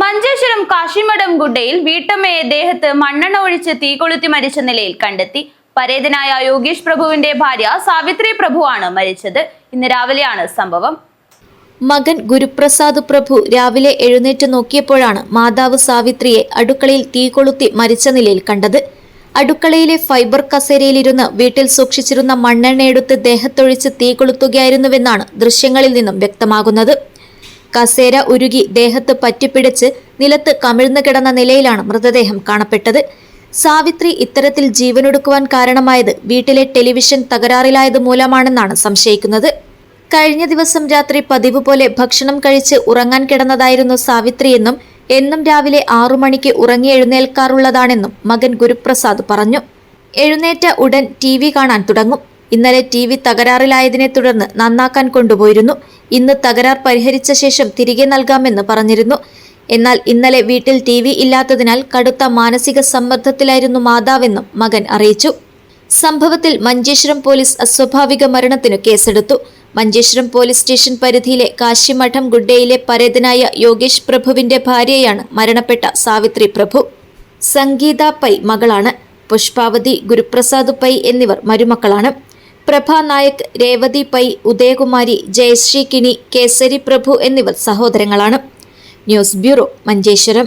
മഞ്ചേശ്വരം കാശിമഠം ഗുഡയിൽ വീട്ടമ്മയെ ദേഹത്ത് മണ്ണെണ്ണ ഒഴിച്ച് തീ കൊളുത്തി മരിച്ച നിലയിൽ കണ്ടെത്തി. പരേതനായ യോഗേഷ് പ്രഭുവിന്റെ ഭാര്യ സാവിത്രി പ്രഭുവാണ് മരിച്ചത്. ഇന്ന് രാവിലെയാണ് സംഭവം. മകൻ ഗുരുപ്രസാദ് പ്രഭു രാവിലെ എഴുന്നേറ്റ് നോക്കിയപ്പോഴാണ് മാതാവ് സാവിത്രിയെ അടുക്കളയിൽ തീ കൊളുത്തി മരിച്ച നിലയിൽ കണ്ടത്. അടുക്കളയിലെ ഫൈബർ കസേരയിലിരുന്ന് വീട്ടിൽ സൂക്ഷിച്ചിരുന്ന മണ്ണെണ്ണയെടുത്ത് ദേഹത്തൊഴിച്ച് തീ കൊളുത്തുകയായിരുന്നുവെന്നാണ് ദൃശ്യങ്ങളിൽ നിന്നും വ്യക്തമാകുന്നത്. കസേര ഉരുകി ദേഹത്ത് പറ്റിപ്പിടിച്ച് നിലത്ത് കമിഴ്ന്നു കിടന്ന നിലയിലാണ് മൃതദേഹം കാണപ്പെട്ടത്. സാവിത്രി ഇത്തരത്തിൽ ജീവനൊടുക്കുവാൻ കാരണമായത് വീട്ടിലെ ടെലിവിഷൻ തകരാറിലായത് മൂലമാണെന്നാണ് സംശയിക്കുന്നത്. കഴിഞ്ഞ ദിവസം രാത്രി പതിവ് പോലെ ഭക്ഷണം കഴിച്ച് ഉറങ്ങാൻ കിടന്നതായിരുന്നു സാവിത്രിയെന്നും എന്നും രാവിലെ 6 മണിക്ക് ഉറങ്ങി എഴുന്നേൽക്കാറുള്ളതാണെന്നും മകൻ ഗുരുപ്രസാദ് പറഞ്ഞു. എഴുന്നേറ്റ ഉടൻ TV കാണാൻ തുടങ്ങും. ഇന്നലെ TV തകരാറിലായതിനെ തുടർന്ന് നന്നാക്കാൻ കൊണ്ടുപോയിരുന്നു. ഇന്ന് തകരാർ പരിഹരിച്ച ശേഷം തിരികെ നൽകാമെന്ന് പറഞ്ഞിരുന്നു. എന്നാൽ ഇന്നലെ വീട്ടിൽ TV ഇല്ലാത്തതിനാൽ കടുത്ത മാനസിക സമ്മർദ്ദത്തിലായിരുന്നു മാതാവെന്നും മകൻ അറിയിച്ചു. സംഭവത്തിൽ മഞ്ചേശ്വരം പോലീസ് അസ്വാഭാവിക മരണത്തിനു കേസെടുത്തു. മഞ്ചേശ്വരം പോലീസ് സ്റ്റേഷൻ പരിധിയിലെ കാശിമഠം ഗുഡയിലെ പരേതനായ യോഗേഷ് പ്രഭുവിന്റെ ഭാര്യയാണ് മരണപ്പെട്ട സാവിത്രി പ്രഭു. സംഗീത പൈ മകളാണ്. പുഷ്പാവതി, ഗുരുപ്രസാദ് പൈ എന്നിവർ മരുമക്കളാണ്. പ്രഭ നായക്, രേവതി പൈ, ഉദയകുമാരി, ജയശ്രീ കിനി, കേസരി പ്രഭു എന്നിവർ സഹോദരങ്ങളാണ്. News bureau, Manjeshwaram.